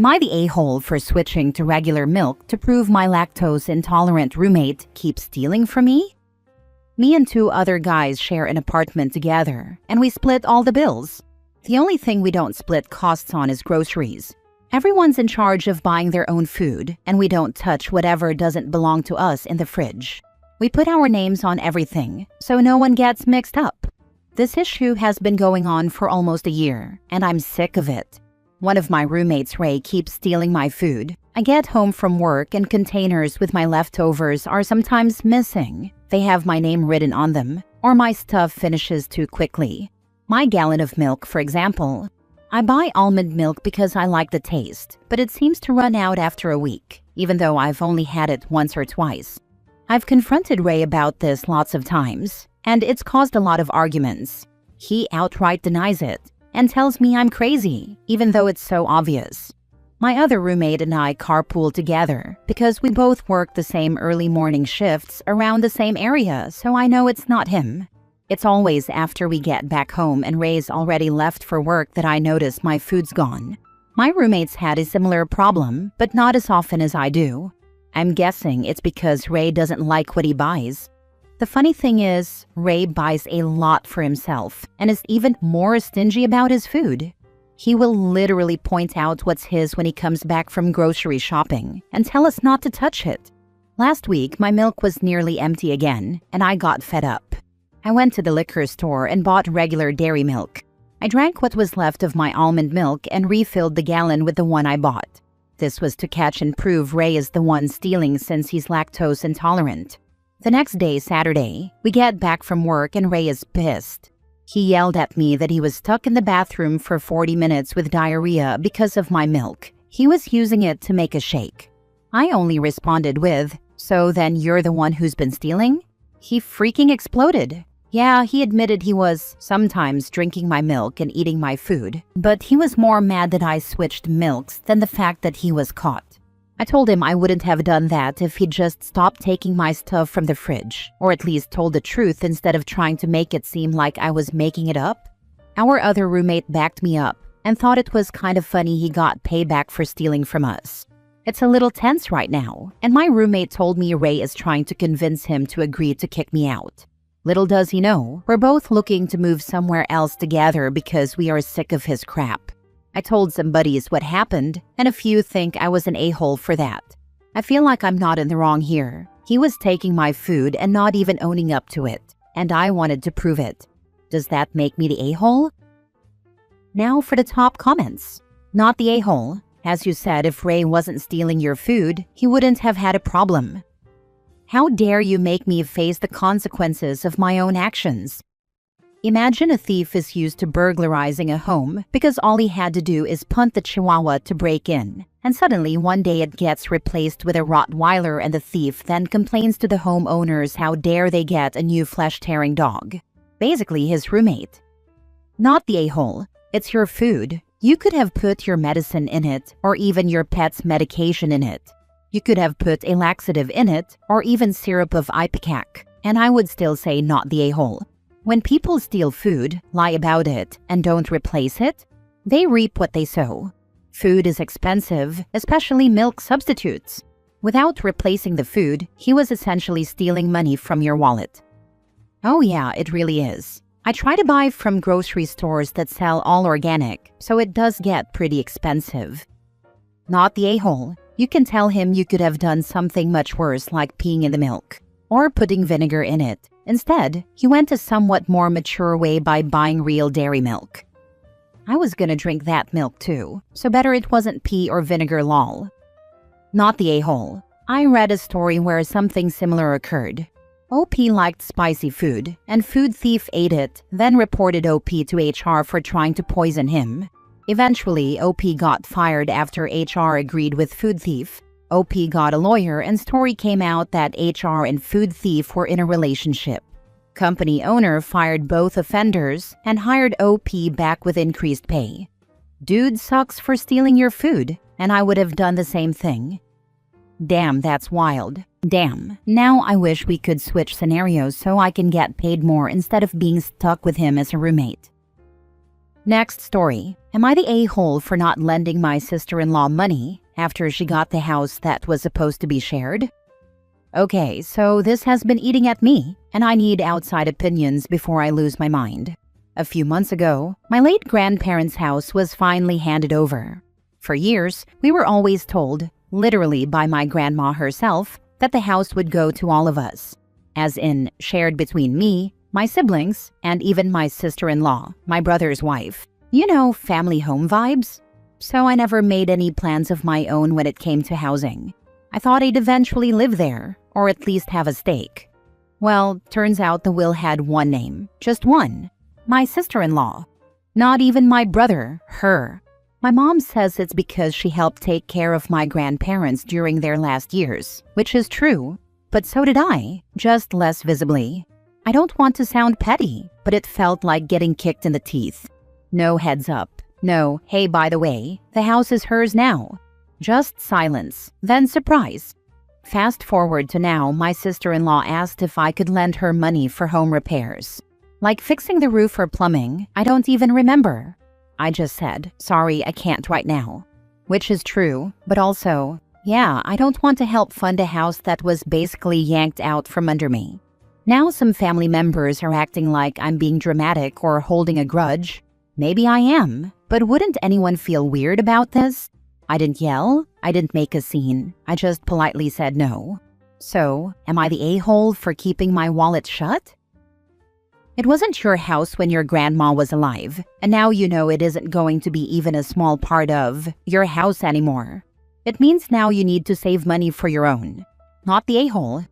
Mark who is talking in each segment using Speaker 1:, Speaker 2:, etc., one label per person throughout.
Speaker 1: Am I the a-hole for switching to regular milk to prove my lactose-intolerant roommate keeps stealing from me? Me and 2 other guys share an apartment together, and we split all the bills. The only thing we don't split costs on is groceries. Everyone's in charge of buying their own food, and we don't touch whatever doesn't belong to us in the fridge. We put our names on everything, so no one gets mixed up. This issue has been going on for almost a year, and I'm sick of it. One of my roommates, Ray, keeps stealing my food. I get home from work and containers with my leftovers are sometimes missing. They have my name written on them, or my stuff finishes too quickly. My gallon of milk, for example. I buy almond milk because I like the taste, but it seems to run out after a week, even though I've only had it once or twice. I've confronted Ray about this lots of times, and it's caused a lot of arguments. He outright denies it and tells me I'm crazy, even though it's so obvious. My other roommate and I carpool together because we both work the same early morning shifts around the same area, so I know it's not him. It's always after we get back home and Ray's already left for work that I notice my food's gone. My roommates had a similar problem, but not as often as I do. I'm guessing it's because Ray doesn't like what he buys. The funny thing is, Ray buys a lot for himself and is even more stingy about his food. He will literally point out what's his when he comes back from grocery shopping and tell us not to touch it. Last week, my milk was nearly empty again, and I got fed up. I went to the liquor store and bought regular dairy milk. I drank what was left of my almond milk and refilled the gallon with the one I bought. This was to catch and prove Ray is the one stealing since he's lactose intolerant. The next day, Saturday, we get back from work and Ray is pissed. He yelled at me that he was stuck in the bathroom for 40 minutes with diarrhea because of my milk. He was using it to make a shake. I only responded with, "So then you're the one who's been stealing?" He freaking exploded. Yeah, he admitted he was sometimes drinking my milk and eating my food, but he was more mad that I switched milks than the fact that he was caught. I told him I wouldn't have done that if he'd just stopped taking my stuff from the fridge, or at least told the truth instead of trying to make it seem like I was making it up. Our other roommate backed me up and thought it was kind of funny he got payback for stealing from us. It's a little tense right now, and my roommate told me Ray is trying to convince him to agree to kick me out. Little does he know, we're both looking to move somewhere else together because we are sick of his crap. I told some buddies what happened, and a few think I was an a-hole for that. I feel like I'm not in the wrong here. He was taking my food and not even owning up to it, and I wanted to prove it. Does that make me the a-hole? Now for the top comments. Not the a-hole. As you said, if Ray wasn't stealing your food, he wouldn't have had a problem. How dare you make me face the consequences of my own actions? Imagine a thief is used to burglarizing a home because all he had to do is punt the chihuahua to break in, and suddenly one day it gets replaced with a Rottweiler and the thief then complains to the homeowners how dare they get a new flesh-tearing dog. Basically his roommate. Not the a-hole. It's your food. You could have put your medicine in it, or even your pet's medication in it. You could have put a laxative in it, or even syrup of ipecac, and I would still say not the a-hole. When people steal food, lie about it, and don't replace it, they reap what they sow. Food is expensive, especially milk substitutes. Without replacing the food, he was essentially stealing money from your wallet. Oh yeah, it really is. I try to buy from grocery stores that sell all organic, so it does get pretty expensive. Not the a-hole. You can tell him you could have done something much worse like peeing in the milk, or putting vinegar in it. Instead, he went a somewhat more mature way by buying real dairy milk. I was gonna drink that milk too, so better it wasn't pee or vinegar lol. Not the a-hole. I read a story where something similar occurred. OP liked spicy food, and food thief ate it, then reported OP to HR for trying to poison him. Eventually, OP got fired after HR agreed with food thief. OP got a lawyer and story came out that HR and food thief were in a relationship. Company owner fired both offenders and hired OP back with increased pay. Dude sucks for stealing your food, and I would have done the same thing. Damn, that's wild. Damn, now I wish we could switch scenarios so I can get paid more instead of being stuck with him as a roommate. Next story. Am I the a-hole for not lending my sister-in-law money after she got the house that was supposed to be shared? Okay, so this has been eating at me, and I need outside opinions before I lose my mind. A few months ago, my late grandparents' house was finally handed over. For years, we were always told, literally by my grandma herself, that the house would go to all of us, as in shared between me, my siblings, and even my sister-in-law, my brother's wife. You know, family home vibes? So I never made any plans of my own when it came to housing. I thought I'd eventually live there, or at least have a stake. Well, turns out the will had one name, just one. My sister-in-law. Not even my brother, her. My mom says it's because she helped take care of my grandparents during their last years, which is true, but so did I, just less visibly. I don't want to sound petty, but it felt like getting kicked in the teeth. No heads up. No, hey, by the way, the house is hers now. Just silence, then surprise. Fast forward to now, my sister-in-law asked if I could lend her money for home repairs. Like fixing the roof or plumbing, I don't even remember. I just said, sorry, I can't right now. Which is true, but also, yeah, I don't want to help fund a house that was basically yanked out from under me. Now some family members are acting like I'm being dramatic or holding a grudge. Maybe I am, but wouldn't anyone feel weird about this? I didn't yell, I didn't make a scene, I just politely said no. So, am I the a-hole for keeping my wallet shut? It wasn't your house when your grandma was alive, and now you know it isn't going to be even a small part of your house anymore. It means now you need to save money for your own. Not the a-hole.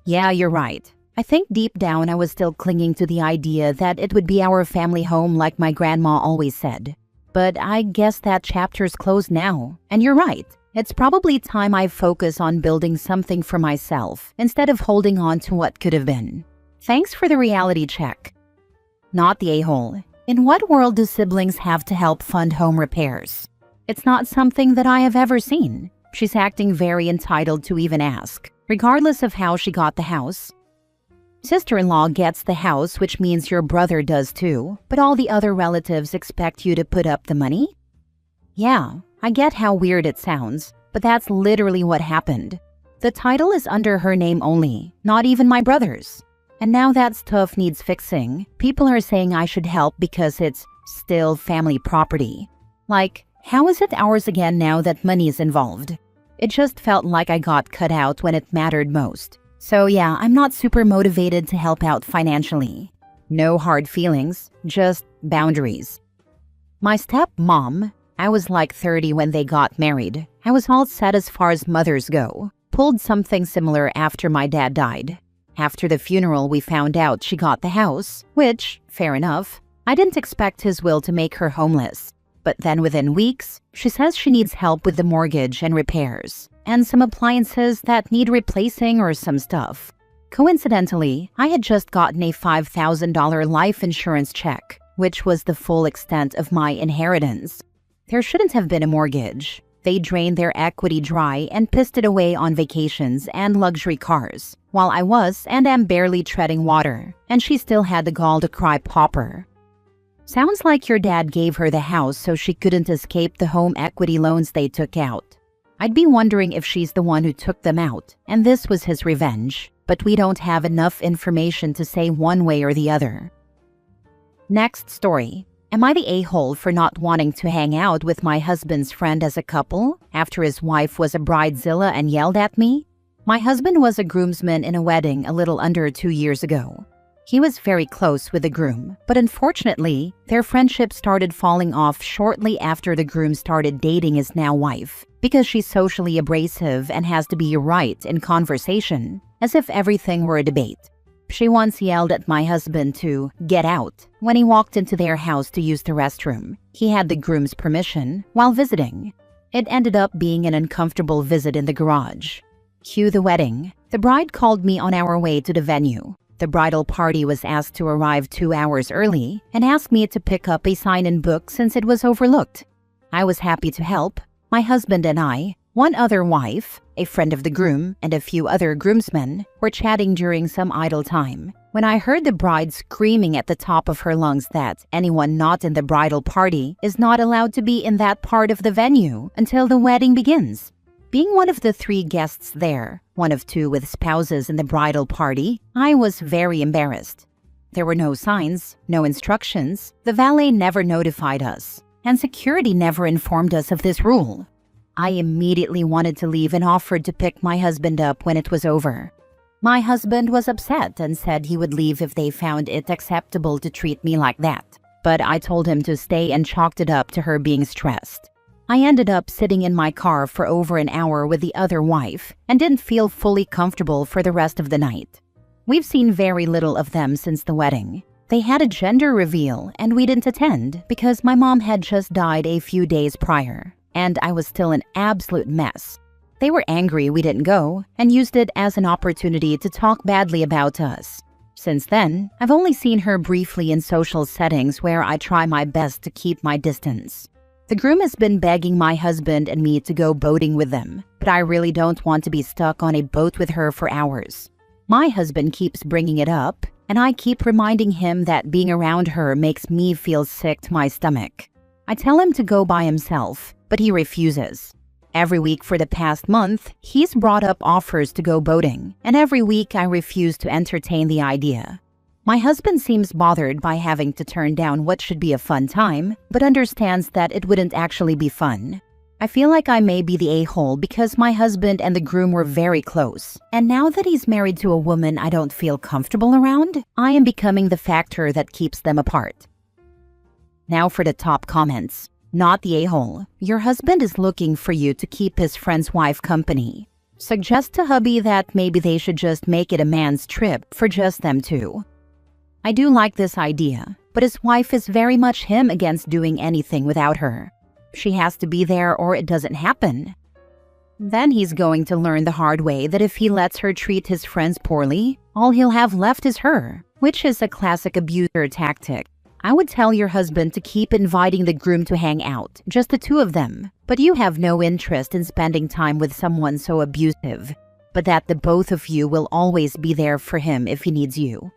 Speaker 1: Yeah, you're right. I think deep down I was still clinging to the idea that it would be our family home like my grandma always said. But I guess that chapter's closed now, and you're right. It's probably time I focus on building something for myself instead of holding on to what could have been. Thanks for the reality check. Not the a-hole. In what world do siblings have to help fund home repairs? It's not something that I have ever seen. She's acting very entitled to even ask, regardless of how she got the house. Sister-in-law gets the house, which means your brother does too, but all the other relatives expect you to put up the money? Yeah, I get how weird it sounds, but that's literally what happened. The title is under her name only, not even my brother's. And now that stuff needs fixing, people are saying I should help because it's still family property. Like, how is it ours again now that money is involved? It just felt like I got cut out when it mattered most. So yeah, I'm not super motivated to help out financially. No hard feelings, just boundaries. My stepmom, I was like 30 when they got married. I was all set as far as mothers go. Pulled something similar after my dad died. After the funeral, we found out she got the house, which, fair enough. I didn't expect his will to make her homeless. But then within weeks, she says she needs help with the mortgage and repairs, and some appliances that need replacing or some stuff. Coincidentally, I had just gotten a $5,000 life insurance check, which was the full extent of my inheritance. There shouldn't have been a mortgage. They drained their equity dry and pissed it away on vacations and luxury cars, while I was and am barely treading water, and she still had the gall to cry pauper. Sounds like your dad gave her the house so she couldn't escape the home equity loans they took out. I'd be wondering if she's the one who took them out, and this was his revenge, but we don't have enough information to say one way or the other. Next story. Am I the a-hole for not wanting to hang out with my husband's friend as a couple after his wife was a bridezilla and yelled at me? My husband was a groomsman in a wedding a little under 2 years ago. He was very close with the groom, but unfortunately, their friendship started falling off shortly after the groom started dating his now wife, because she's socially abrasive and has to be right in conversation, as if everything were a debate. She once yelled at my husband to get out when he walked into their house to use the restroom. He had the groom's permission while visiting. It ended up being an uncomfortable visit in the garage. Cue the wedding. The bride called me on our way to the venue. The bridal party was asked to arrive 2 hours early and asked me to pick up a sign-in book since it was overlooked. I was happy to help. My husband and I, one other wife, a friend of the groom, and a few other groomsmen were chatting during some idle time. When I heard the bride screaming at the top of her lungs that anyone not in the bridal party is not allowed to be in that part of the venue until the wedding begins. Being one of the 3 guests there, one of 2 with spouses in the bridal party, I was very embarrassed. There were no signs, no instructions, the valet never notified us, and security never informed us of this rule. I immediately wanted to leave and offered to pick my husband up when it was over. My husband was upset and said he would leave if they found it acceptable to treat me like that, but I told him to stay and chalked it up to her being stressed. I ended up sitting in my car for over an hour with the other wife and didn't feel fully comfortable for the rest of the night. We've seen very little of them since the wedding. They had a gender reveal and we didn't attend because my mom had just died a few days prior, and I was still an absolute mess. They were angry we didn't go and used it as an opportunity to talk badly about us. Since then, I've only seen her briefly in social settings where I try my best to keep my distance. The groom has been begging my husband and me to go boating with them, but I really don't want to be stuck on a boat with her for hours. My husband keeps bringing it up, and I keep reminding him that being around her makes me feel sick to my stomach. I tell him to go by himself, but he refuses. Every week for the past month, he's brought up offers to go boating, and every week I refuse to entertain the idea. My husband seems bothered by having to turn down what should be a fun time, but understands that it wouldn't actually be fun. I feel like I may be the a-hole because my husband and the groom were very close, and now that he's married to a woman I don't feel comfortable around, I am becoming the factor that keeps them apart. Now for the top comments. Not the a-hole. Your husband is looking for you to keep his friend's wife company. Suggest to hubby that maybe they should just make it a man's trip for just them 2. I do like this idea, but his wife is very much him against doing anything without her. She has to be there or it doesn't happen. Then he's going to learn the hard way that if he lets her treat his friends poorly, all he'll have left is her, which is a classic abuser tactic. I would tell your husband to keep inviting the groom to hang out, just the 2 of them, but you have no interest in spending time with someone so abusive, but that the both of you will always be there for him if he needs you.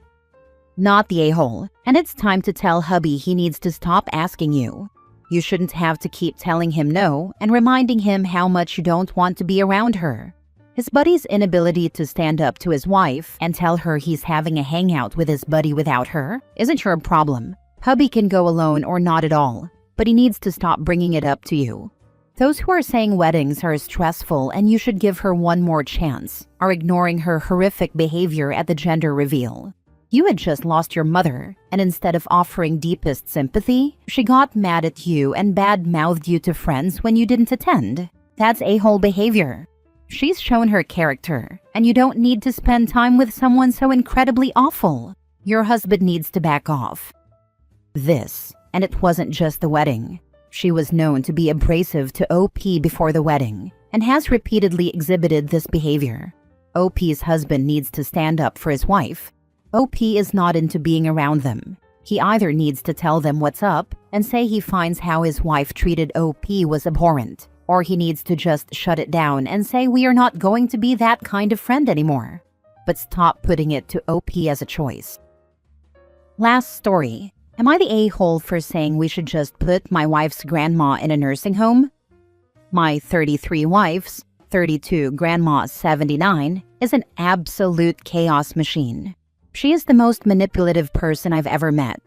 Speaker 1: Not the a-hole, and it's time to tell hubby he needs to stop asking you. You shouldn't have to keep telling him no and reminding him how much you don't want to be around her. His buddy's inability to stand up to his wife and tell her he's having a hangout with his buddy without her isn't your problem. Hubby can go alone or not at all, but he needs to stop bringing it up to you. Those who are saying weddings are stressful and you should give her one more chance are ignoring her horrific behavior at the gender reveal. You had just lost your mother, and instead of offering deepest sympathy, she got mad at you and bad-mouthed you to friends when you didn't attend. That's a-hole behavior. She's shown her character, and you don't need to spend time with someone so incredibly awful. Your husband needs to back off. And it wasn't just the wedding. She was known to be abrasive to OP before the wedding and has repeatedly exhibited this behavior. OP's husband needs to stand up for his wife. OP is not into being around them. He either needs to tell them what's up and say he finds how his wife treated OP was abhorrent, or he needs to just shut it down and say we are not going to be that kind of friend anymore. But stop putting it to OP as a choice. Last story. Am I the a-hole for saying we should just put my wife's grandma in a nursing home? My 33 wife's 32 grandma 79 is an absolute chaos machine. She is the most manipulative person I've ever met.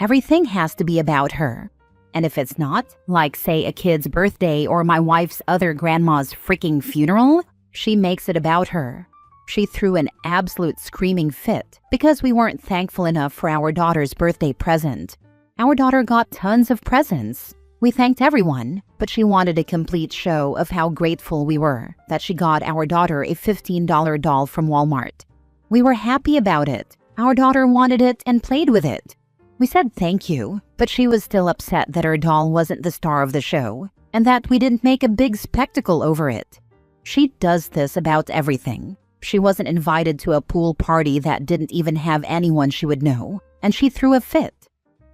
Speaker 1: Everything has to be about her. And if it's not, like say a kid's birthday or my wife's other grandma's freaking funeral, she makes it about her. She threw an absolute screaming fit because we weren't thankful enough for our daughter's birthday present. Our daughter got tons of presents. We thanked everyone, but she wanted a complete show of how grateful we were that she got our daughter a $15 doll from Walmart. We were happy about it. Our daughter wanted it and played with it. We said thank you, but she was still upset that her doll wasn't the star of the show and that we didn't make a big spectacle over it. She does this about everything. She wasn't invited to a pool party that didn't even have anyone she would know, and she threw a fit.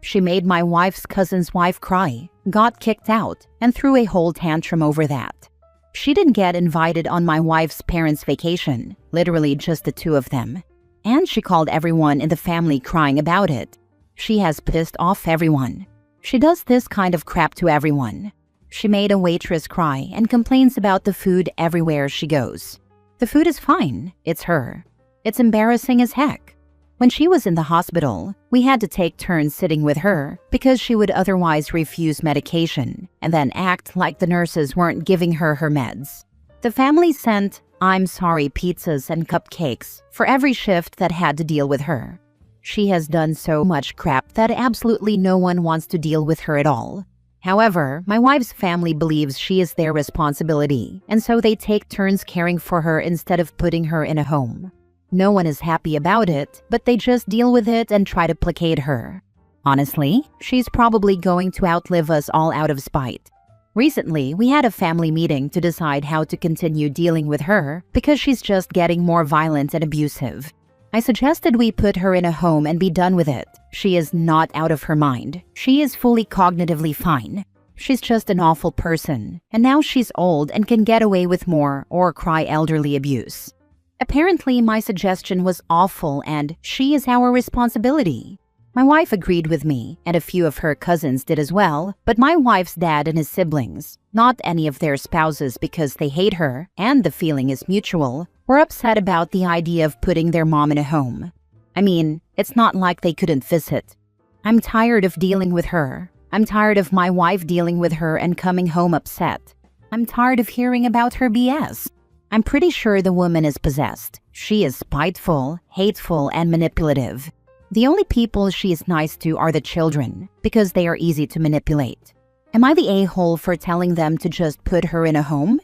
Speaker 1: She made my wife's cousin's wife cry, got kicked out, and threw a whole tantrum over that. She didn't get invited on my wife's parents' vacation, literally just the 2 of them. And she called everyone in the family crying about it. She has pissed off everyone. She does this kind of crap to everyone. She made a waitress cry and complains about the food everywhere she goes. The food is fine, it's her. It's embarrassing as heck. When she was in the hospital, we had to take turns sitting with her because she would otherwise refuse medication and then act like the nurses weren't giving her her meds. The family sent "I'm sorry" pizzas and cupcakes for every shift that had to deal with her. She has done so much crap that absolutely no one wants to deal with her at all. However, my wife's family believes she is their responsibility, and so they take turns caring for her instead of putting her in a home. No one is happy about it, but they just deal with it and try to placate her. Honestly, she's probably going to outlive us all out of spite. Recently, we had a family meeting to decide how to continue dealing with her because she's just getting more violent and abusive. I suggested we put her in a home and be done with it. She is not out of her mind. She is fully cognitively fine. She's just an awful person, and now she's old and can get away with more or cry elderly abuse. Apparently, my suggestion was awful and she is our responsibility. My wife agreed with me, and a few of her cousins did as well, but my wife's dad and his siblings, not any of their spouses because they hate her and the feeling is mutual, were upset about the idea of putting their mom in a home. I mean, it's not like they couldn't visit. I'm tired of dealing with her. I'm tired of my wife dealing with her and coming home upset. I'm tired of hearing about her BS. I'm pretty sure the woman is possessed. She is spiteful, hateful, and manipulative. The only people she is nice to are the children, because they are easy to manipulate. Am I the a-hole for telling them to just put her in a home?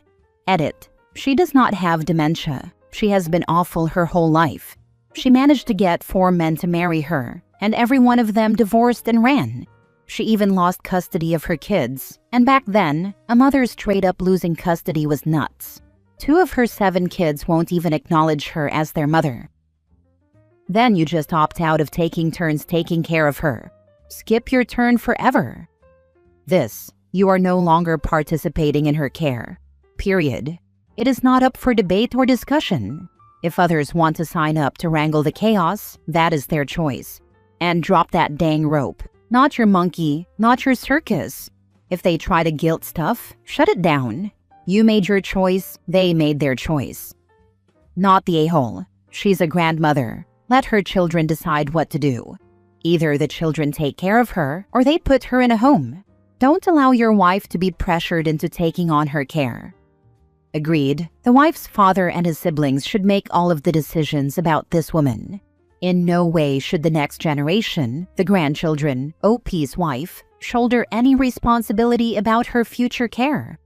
Speaker 1: Edit. She does not have dementia. She has been awful her whole life. She managed to get 4 men to marry her, and every one of them divorced and ran. She even lost custody of her kids, and back then, a mother straight up losing custody was nuts. 2 of her 7 kids won't even acknowledge her as their mother. Then you just opt out of taking turns taking care of her. Skip your turn forever. You are no longer participating in her care. Period. It is not up for debate or discussion. If others want to sign up to wrangle the chaos, that is their choice. And drop that dang rope. Not your monkey, not your circus. If they try to guilt stuff, shut it down. You made your choice, they made their choice. Not the a-hole. She's a grandmother. Let her children decide what to do. Either the children take care of her, or they put her in a home. Don't allow your wife to be pressured into taking on her care. Agreed. The wife's father and his siblings should make all of the decisions about this woman. In no way should the next generation, the grandchildren, OP's wife, shoulder any responsibility about her future care.